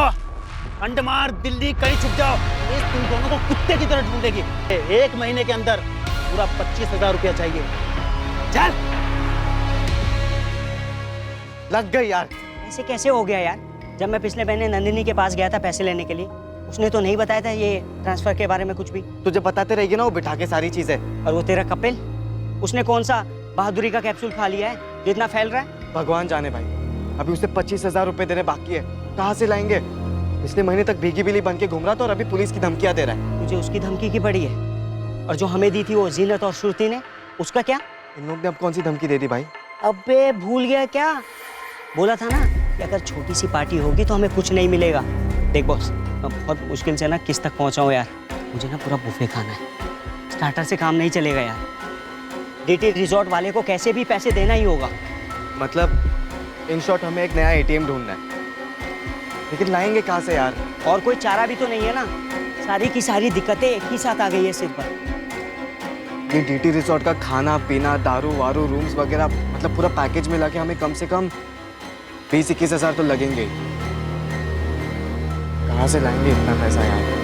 [SPEAKER 16] अंडमान दिल्ली कहीं छुप जाओ, पुलिस तुम दोनों को कुत्ते की तरह ढूंढेगी। 1 महीने के अंदर पूरा 25,000 रुपया चाहिए। चल।
[SPEAKER 3] लग गई यार।
[SPEAKER 5] ऐसे कैसे हो गया यार? जब मैं पिछले महीने नंदिनी के पास गया था पैसे लेने के लिए, उसने तो नहीं बताया था ये ट्रांसफर के बारे में कुछ भी।
[SPEAKER 3] तुझे बताते रहेगी ना वो बिठा के सारी चीजें।
[SPEAKER 5] और वो तेरा कपिल, उसने कौन सा बहादुरी का कैप्सूल खा लिया है जो इतना फैल रहा है?
[SPEAKER 3] भगवान जाने भाई। अभी उसे 25,000 रुपए देने बाकी है, कहाँ से लाएंगे? पिछले महीने तक भीगी बिल्ली बन के घूम रहा था और अभी पुलिस की धमकियां दे रहा है।
[SPEAKER 5] मुझे उसकी धमकी की पड़ी है। और जो हमें दी थी वो जीनत और श्रुति ने, उसका क्या?
[SPEAKER 3] इन लोग ने अब कौन सी धमकी दे दी भाई?
[SPEAKER 5] अबे भूल गया क्या? बोला था ना कि अगर छोटी सी पार्टी होगी तो हमें कुछ नहीं मिलेगा। देख बॉस, मैं बहुत मुश्किल से ना किस तक पहुंचा हूँ यार। मुझे ना पूरा बुफे खाना है, स्टार्टर से काम नहीं चलेगा यार। डीटी रिजॉर्ट वाले को कैसे भी पैसे देना ही होगा।
[SPEAKER 3] मतलब इन शॉर्ट हमें एक नया एटीएम ढूंढना है, लेकिन लाएंगे कहाँ से यार?
[SPEAKER 5] और कोई चारा भी तो नहीं है ना। सारी की सारी दिक्कतें एक ही साथ आ गई है सिर पर।
[SPEAKER 3] ये डीटी रिजॉर्ट का खाना पीना, दारू वारू, रूम्स वगैरह, मतलब पूरा पैकेज मिला के हमें कम से कम 20-21 हज़ार तो लगेंगे। कहाँ से लाएंगे इतना पैसा यार?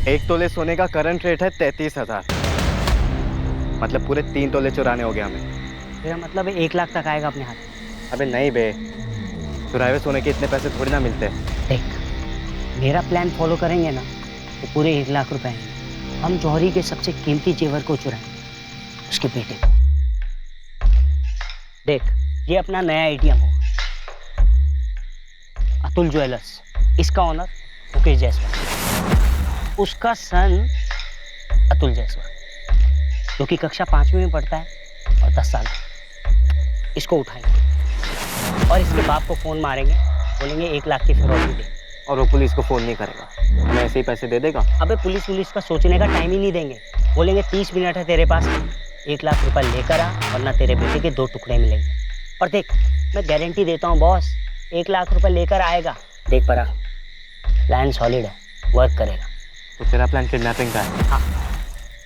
[SPEAKER 3] एक तोले सोने का करंट रेट है 33,000। मतलब पूरे 3 तोले चुराने हो गए हमें।
[SPEAKER 5] मेरा मतलब 1 लाख तक आएगा अपने हाथ।
[SPEAKER 3] अबे नहीं बे, चुराए हुए सोने के इतने पैसे थोड़ी ना मिलते।
[SPEAKER 5] देख, मेरा प्लान फॉलो करेंगे ना तो पूरे 1 लाख रुपए हैं। हम जौहरी के सबसे कीमती जेवर को चुराएं, उसके बेटे को। देख, ये अपना नया एटीएम होगा, अतुल ज्वेलर्स। इसका ऑनर मुकेश जायसवाल, उसका सन अतुल जायसवाल, जो कि कक्षा 5वीं में पढ़ता है और 10 साल का। इसको उठाएंगे और इसके बाप को फोन मारेंगे, बोलेंगे 1 लाख की फिरौती दे।
[SPEAKER 3] और वो पुलिस को फोन नहीं करेगा, हमें ऐसे ही पैसे दे देगा।
[SPEAKER 5] अबे पुलिस का सोचने का टाइम ही नहीं देंगे। बोलेंगे 30 मिनट है तेरे पास, 1 लाख रुपए लेकर आ, वरना तेरे बेटे के 2 टुकड़े मिलेंगे। और देख, मैं गारंटी देता हूँ बॉस, 1 लाख रुपए लेकर आएगा। देख परा, प्लान सॉलिड है, वर्क करेगा।
[SPEAKER 3] तो तेरा प्लान किडनैपिंग का है?
[SPEAKER 5] हाँ,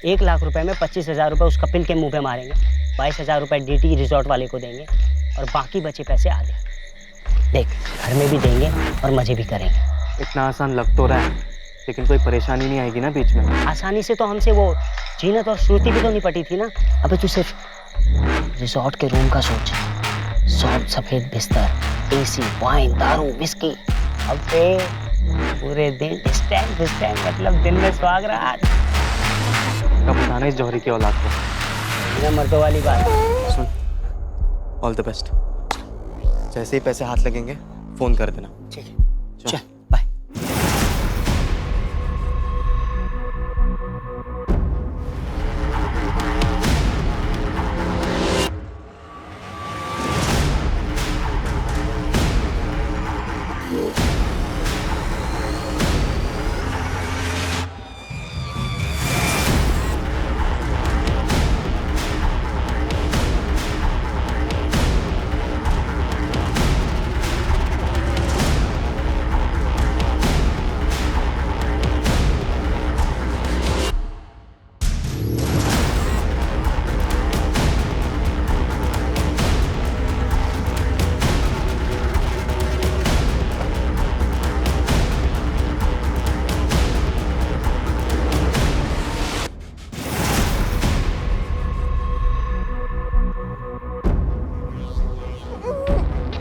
[SPEAKER 5] 1 लाख रुपए में 25,000 रुपए उस कपिल के मुंह पे मारेंगे, 22,000 रुपए डीटी रिजॉर्ट वाले को देंगे और बाकी बचे पैसे आधे देख घर में भी देंगे और मजे भी करेंगे।
[SPEAKER 3] इतना आसान लग तो रहा है, लेकिन कोई परेशानी नहीं आएगी ना बीच में?
[SPEAKER 5] आसानी से तो हमसे वो जीनत और श्रुति भी तो निपटी थी ना। अबे तू सिर्फ रिजॉर्ट के रूम का सोच, सॉफ्ट सफेद बिस्तर, एसी, वाइन, दारू, विस्की। अबे पूरे दिन डिस्टेंस मतलब दिन में स्वाग रात।
[SPEAKER 3] कब उठाना इस जौहरी की औलाद को?
[SPEAKER 5] बिना मर्दों वाली बात।
[SPEAKER 3] सुन, ऑल द बेस्ट। जैसे ही पैसे हाथ लगेंगे फोन कर देना।
[SPEAKER 5] ठीक है, चल बाय।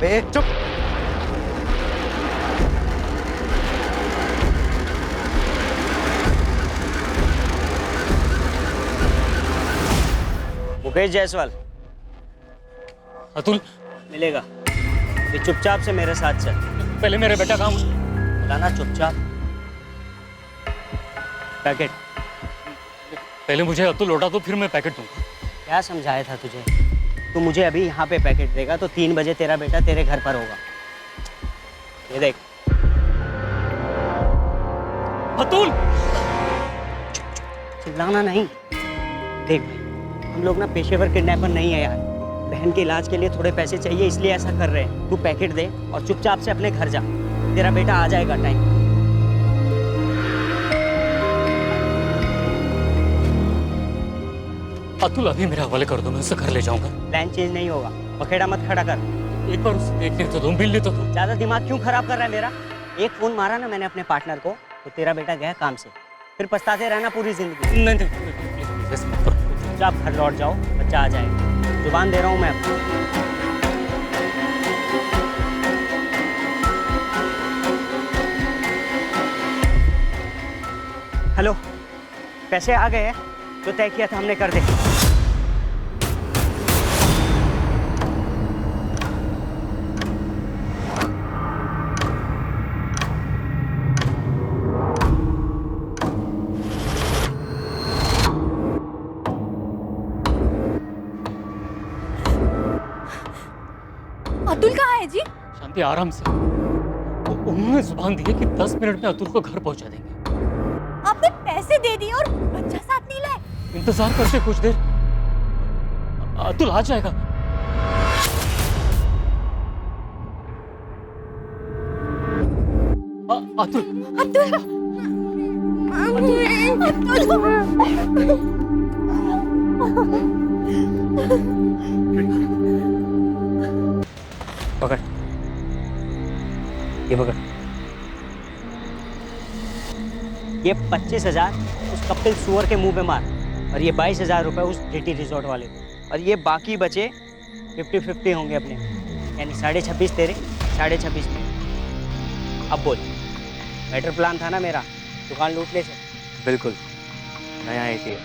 [SPEAKER 3] बे चुप।
[SPEAKER 5] मुकेश जायसवाल।
[SPEAKER 1] अतुल
[SPEAKER 5] मिलेगा। ये चुपचाप से मेरे साथ चल।
[SPEAKER 1] पहले मेरे बेटा काम
[SPEAKER 5] लाना चुपचाप। पैकेट
[SPEAKER 1] पहले मुझे अतुल लौटा तो फिर मैं पैकेट दूंगा।
[SPEAKER 5] क्या समझाया था तुझे? तू मुझे अभी यहाँ पे पैकेट देगा तो 3 बजे तेरा बेटा तेरे घर पर होगा। ये देख।
[SPEAKER 1] अतुल
[SPEAKER 5] चिल्लाना नहीं। देख हम लोग ना पेशेवर किडनैपर नहीं है यार। बहन के इलाज के लिए थोड़े पैसे चाहिए इसलिए ऐसा कर रहे हैं। तू पैकेट दे और चुपचाप से अपने घर जा। तेरा बेटा आ जाएगा टाइम।
[SPEAKER 1] अतुल अभी मेरे हवाले कर दो, मैं उसे घर ले जाऊंगा।
[SPEAKER 5] प्लान चेंज नहीं होगा। पखेड़ा मत खड़ा कर।
[SPEAKER 1] एक बार उसे देखने तो दो, मिलने तो दो।
[SPEAKER 5] ज्यादा दिमाग क्यों खराब कर रहा है मेरा? एक फोन मारा ना मैंने अपने पार्टनर को तो तेरा बेटा गया काम से। फिर पछताते रहना पूरी जिंदगी।
[SPEAKER 1] नहीं
[SPEAKER 5] चुपचाप घर लौट जाओ, बच्चा आ जाएगा। जुबान दे रहा हूँ मैं आपको। हेलो, पैसे आ गए हैं? जो तय किया था हमने कर दे।
[SPEAKER 12] अतुल कहाँ है जी?
[SPEAKER 1] शांति आराम से। उन्होंने जुबान दी है कि 10 मिनट में अतुल को घर पहुंचा देंगे।
[SPEAKER 12] आपने पैसे दे दिए और बच्चा साथ नहीं लाए।
[SPEAKER 1] इंतजार करते कुछ देर, अतुल आ जाएगा। अतुल
[SPEAKER 12] अतुल
[SPEAKER 5] पकड़, ये पकड़। ये 25,000 उस कपिल सुअर के मुंह पे मार और ये 22,000 रुपए उस GT रिजॉर्ट वाले को। और ये बाकी बचे 50-50 होंगे अपने, यानी 26.5 तेरे, 26.5 मेरे। अब बोल, बेटर प्लान था ना मेरा, दुकान लूटने से?
[SPEAKER 3] बिल्कुल नया आइडिया।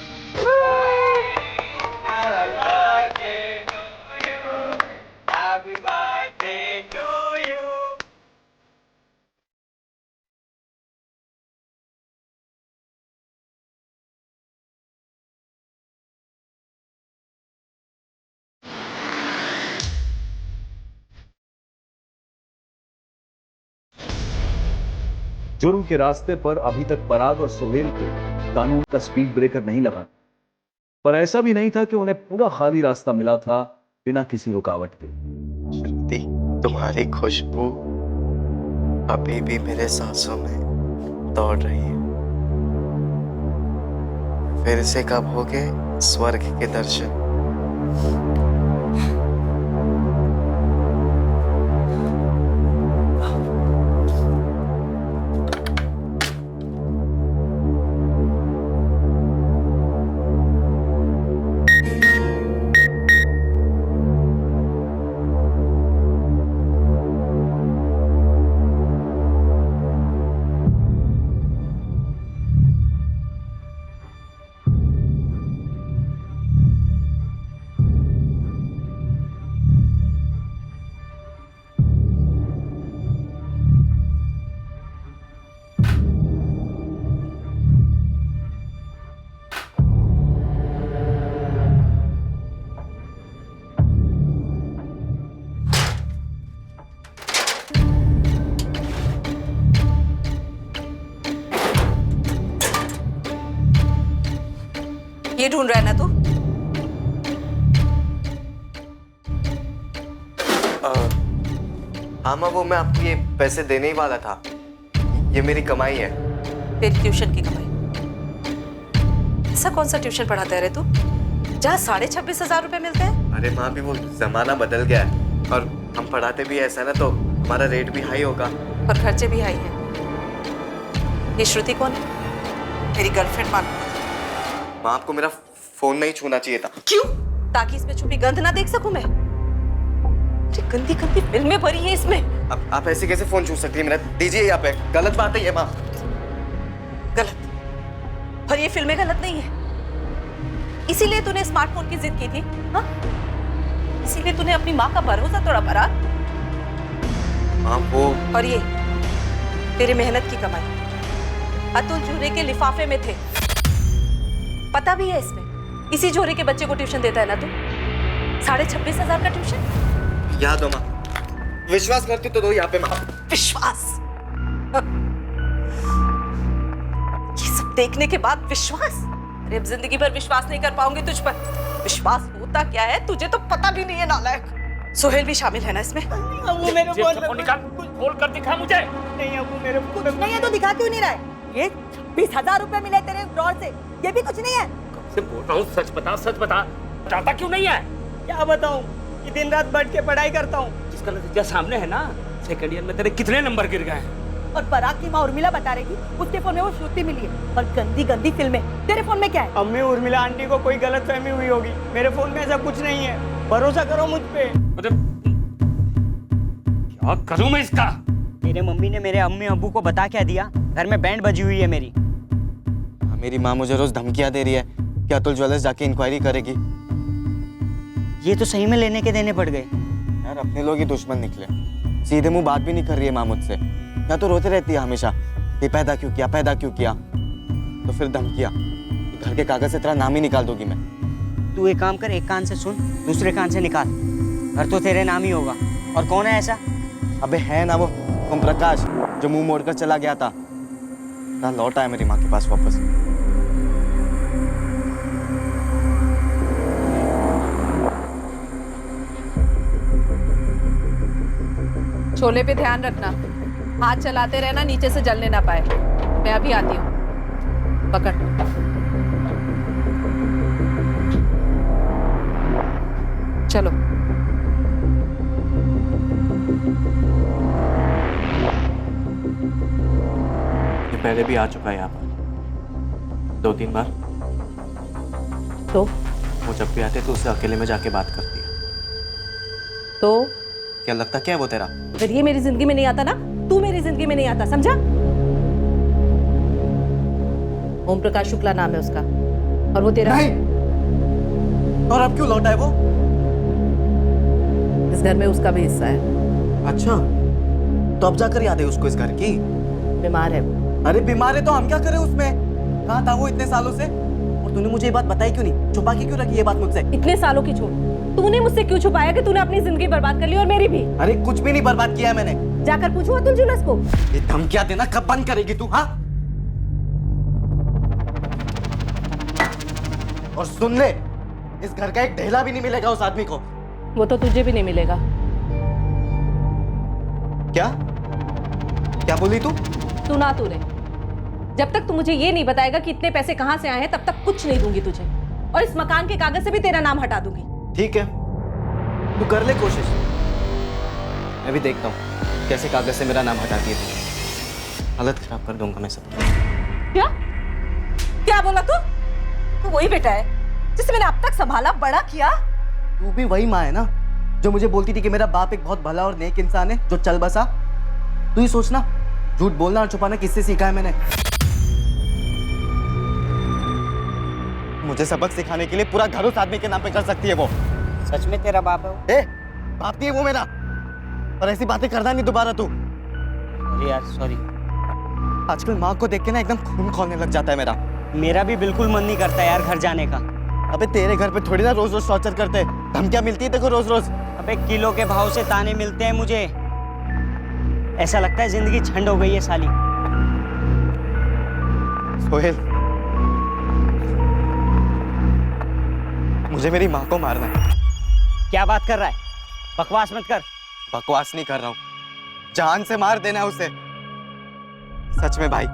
[SPEAKER 6] जुर्म के रास्ते पर अभी तक पराग और सोहेल को कानून का स्पीड ब्रेकर नहीं लगा, पर ऐसा भी नहीं था कि उन्हें पूरा खाली रास्ता मिला था बिना किसी रुकावट के।
[SPEAKER 3] श्रुति, तुम्हारी खुशबू अभी भी मेरे सांसों में दौड़ रही है। फिर से कब होगे स्वर्ग के दर्शन?
[SPEAKER 12] ये ढूंढ रहा है ना तू?
[SPEAKER 3] हाँ माँ, वो मैं आपको ये पैसे देने ही वाला था। ये मेरी कमाई है।
[SPEAKER 12] तेरी ट्यूशन की कमाई? ऐसा कौन सा ट्यूशन पढ़ाता है रे तू जहाँ 26,500 रुपए मिलते हैं?
[SPEAKER 3] अरे माँ, भी वो जमाना बदल गया है और हम पढ़ाते भी ऐसा ना तो हमारा रेट भी हाई होगा
[SPEAKER 12] और खर्चे भी हाई हैं। ये श्रुति कौन है? मेरी गर्लफ्रेंड मालूम।
[SPEAKER 3] माँ, आपको मेरा फोन नहीं छूना चाहिए था।
[SPEAKER 12] क्यों? ताकि इसमें छुपी गंध ना देख सकूं मैं।
[SPEAKER 4] गंदी गंदी फिल्में भरी है इसमें।
[SPEAKER 3] अब आप ऐसे कैसे फोन छू सकती है मेरा? दीजिए यहाँ पे, गलत बात है ये माँ।
[SPEAKER 4] गलत? और ये फिल्में गलत नहीं है, इसीलिए तूने स्मार्टफोन की जिद की थी? हाँ, इसीलिए तूने अपनी माँ का भरोसा तोड़ा परा।
[SPEAKER 3] माँ वो,
[SPEAKER 4] और ये तेरी मेहनत की कमाई अतुल झूरे के लिफाफे में थे, पता भी है इसमें। इसी झोरे के बच्चे को ट्यूशन देता है ना तू? 26,500 का ट्यूशन।
[SPEAKER 3] याद हो माँ, विश्वास करती तो दो यहाँ पे माँ।
[SPEAKER 4] विश्वास? ये सब देखने के बाद विश्वास? अरे अब जिंदगी भर विश्वास नहीं कर पाऊंगी तुझ पर। विश्वास होता क्या है तुझे तो पता भी नहीं है नालायक। सोहेल भी शामिल है ना इसमें?
[SPEAKER 13] अबू मेरे
[SPEAKER 1] फोन निकाल, खोल कर दिखा मुझे।
[SPEAKER 13] नहीं अबू मेरे कुछ नहीं है तो दिखा क्यों नहीं रहा है? ये 20,000 रुपए मिले तेरे ड्रॉर से, ये भी कुछ नहीं है?
[SPEAKER 1] से बोल रहा हूँ, सच बता, सच बता। बताता क्यों नहीं है?
[SPEAKER 5] क्या बताऊं? ये दिन रात बैठ के पढ़ाई करता हूँ।
[SPEAKER 1] जिसका नतीजा सामने है ना, सेकंड ईयर में तेरे कितने नंबर गिर गए हैं?
[SPEAKER 13] और पराग की माँ उर्मिला बता रही थी उसके फोन में वो श्रुति मिली है, और गंदी गंदी फिल्में। तेरे फोन में क्या है?
[SPEAKER 5] अम्मी उर्मिला आंटी को कोई गलतफहमी हुई होगी, मेरे फोन में ऐसा कुछ नहीं है, भरोसा करो मुझ पे।
[SPEAKER 1] क्या करूं मैं इसका?
[SPEAKER 5] मेरे मम्मी ने मेरे अम्मी अब्बू को बता क्या दिया, घर में बैंड बजी हुई है मेरी।
[SPEAKER 3] मेरी माँ मुझे रोज धमकियां दे रही है कि अतुल ज्वेलर्स जाके इंक्वायरी करेगी।
[SPEAKER 5] ये तो सही में लेने के देने पड़ गए।
[SPEAKER 3] यार अपने लोग ही दुश्मन निकले, सीधे मुंह बात भी नहीं कर रही है माँ मुझसे। या तो रोते रहती है हमेशा कि पैदा क्यों किया, पैदा क्यों किया। तो फिर धमकियां, घर के कागज से तेरा नाम ही निकाल दूंगी मैं।
[SPEAKER 5] तू एक काम कर, एक कान से सुन, दूसरे कान से निकाल, घर तो तेरे नाम ही होगा। और कौन है ऐसा?
[SPEAKER 3] अबे है ना वो ओम प्रकाश, जो मुंह मोड़कर चला गया था, ना लौटा है मेरी माँ के पास वापस।
[SPEAKER 4] छोले पे ध्यान रखना, हाथ चलाते रहना, नीचे से जलने ना पाए। मैं अभी आती हूँ, पकड़। चलो।
[SPEAKER 3] ये पहले भी आ चुका है यहाँ पर 2-3 बार।
[SPEAKER 4] तो
[SPEAKER 3] वो जब भी आते तो उससे अकेले में जाके बात करती है।
[SPEAKER 4] तो
[SPEAKER 3] क्या लगता क्या है वो तेरा?
[SPEAKER 4] अगर ये मेरी जिंदगी में नहीं आता ना, तू मेरी जिंदगी में नहीं आता, समझा? ओम प्रकाश शुक्ला नाम है उसका, और वो तेरा
[SPEAKER 3] नहीं। और अब क्यों लौटा है वो?
[SPEAKER 4] इस घर में उसका भी हिस्सा है।
[SPEAKER 3] अच्छा, तो अब जाकर याद है उसको इस घर की?
[SPEAKER 4] बीमार है वो।
[SPEAKER 3] अरे बीमार है तो हम क्या करें उसमें? कहाँ था वो इतने सालों से? और तूने मुझे ये बात बताई क्यों नहीं? छुपा के क्यों रखी ये बात मुझसे?
[SPEAKER 4] इतने सालों की छोड़, तूने मुझसे क्यों छुपाया कि तूने अपनी जिंदगी बर्बाद कर ली, और मेरी भी?
[SPEAKER 3] अरे कुछ भी नहीं बर्बाद किया है मैंने।
[SPEAKER 4] जाकर पूछो अतुल ज्वेलर्स को।
[SPEAKER 3] ये धमकियां देना कब बंद करेगी तू? हाँ, और सुन ले, इस घर का एक ढेला भी नहीं मिलेगा उस आदमी को।
[SPEAKER 4] वो तो तुझे भी नहीं मिलेगा।
[SPEAKER 3] क्या क्या बोली तू?
[SPEAKER 4] सुना तूने? जब तक तू मुझे ये नहीं बताएगा कि इतने पैसे कहां से आए हैं, तब तक कुछ नहीं दूंगी तुझे, और इस मकान के कागज से भी तेरा नाम हटा दूंगी।
[SPEAKER 3] ठीक है, तू कर ले कोशिश, मैं भी देखता हूँ कैसे कागज से मेरा नाम हटा दिए तू। हालत खराब कर दूंगा मैं सब।
[SPEAKER 4] क्या क्या बोला तू? तू वही बेटा है जिसे मैंने अब तक संभाला, बड़ा किया।
[SPEAKER 3] तू भी वही माँ है ना जो मुझे बोलती थी कि मेरा बाप एक बहुत भला और नेक इंसान है जो चल बसा। तू ही सोचना, झूठ बोलना और छुपाना किससे सीखा है मैंने? मुझे सबक सिखाने के लिए पूरा घर उस आदमी के नाम पे कर सकती है वो।
[SPEAKER 5] सच में तेरा बाप है वो?
[SPEAKER 3] बाप नहीं है वो मेरा, और ऐसी बातें करना नहीं दोबारा तू।
[SPEAKER 5] अरे यार सॉरी।
[SPEAKER 3] आजकल माँ को देख के ना एकदम खून खौलने लग जाता है मेरा।
[SPEAKER 5] मेरा भी बिल्कुल मन नहीं करता यार घर जाने का।
[SPEAKER 3] अबे तेरे घर पे थोड़ी ना रोज रोज टॉर्चर करते, धमकियां मिलती है देखो रोज रोज।
[SPEAKER 5] अबे किलो के भाव से ताने मिलते हैं मुझे, ऐसा लगता है जिंदगी झंड हो गई है साली।
[SPEAKER 3] सोहेल, मुझे मेरी माँ को मारना है।
[SPEAKER 5] क्या बात कर रहा है? बकवास मत कर।
[SPEAKER 3] बकवास नहीं कर रहा हूँ, जान से मार देना है उसे। सच में भाई,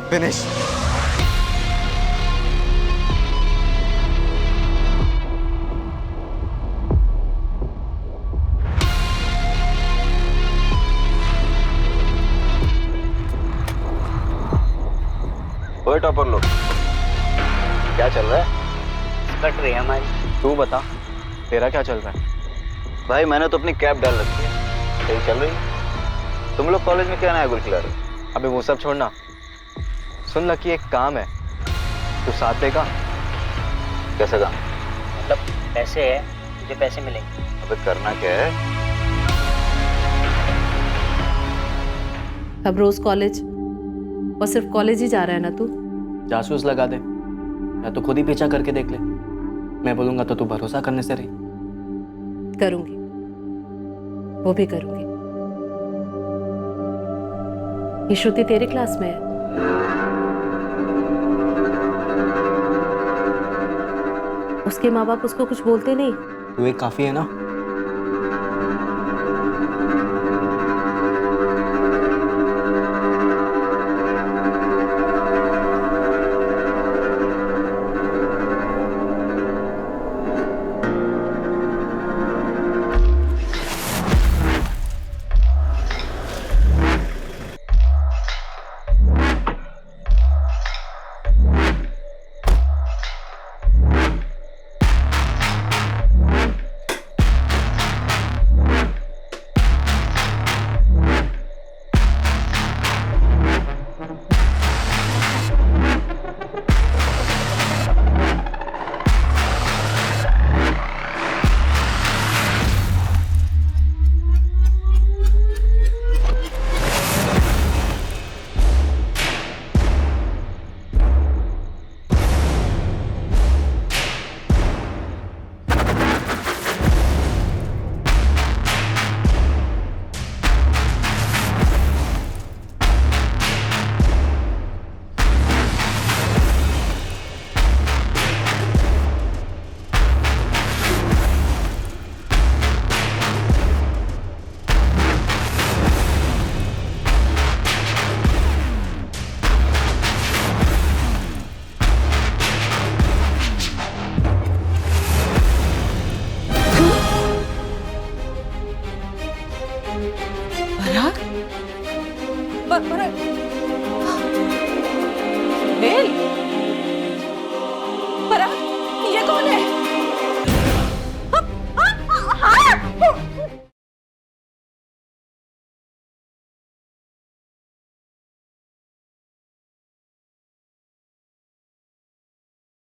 [SPEAKER 3] फिनिश।
[SPEAKER 9] ओए टॉपर लोग, क्या चल रहा है?
[SPEAKER 5] कट रही है हमारी।
[SPEAKER 3] तू बता, तेरा क्या चल रहा है?
[SPEAKER 9] भाई मैंने तो अपनी कैब डाल रखी है, सही चल रही है। तुम लोग कॉलेज में क्या नया गुल खिला रहे हो?
[SPEAKER 3] अबे वो सब छोड़ना, सुन लकी एक काम है, तू साथ देगा?
[SPEAKER 9] कैसे काम?
[SPEAKER 5] मतलब पैसे है, मुझे पैसे मिलेंगे।
[SPEAKER 9] अबे करना क्या है?
[SPEAKER 4] अब रोज कॉलेज, और सिर्फ कॉलेज ही जा रहा है ना तू?
[SPEAKER 3] जासूस लगा दे या तो खुद ही पीछा करके देख ले, मैं बोलूंगा तो तू भरोसा करने से रही।
[SPEAKER 4] करूंगी, वो भी करूंगी। ये श्रुति तेरी क्लास में है? उसके माँ बाप उसको कुछ बोलते नहीं?
[SPEAKER 3] तू एक काफी है ना।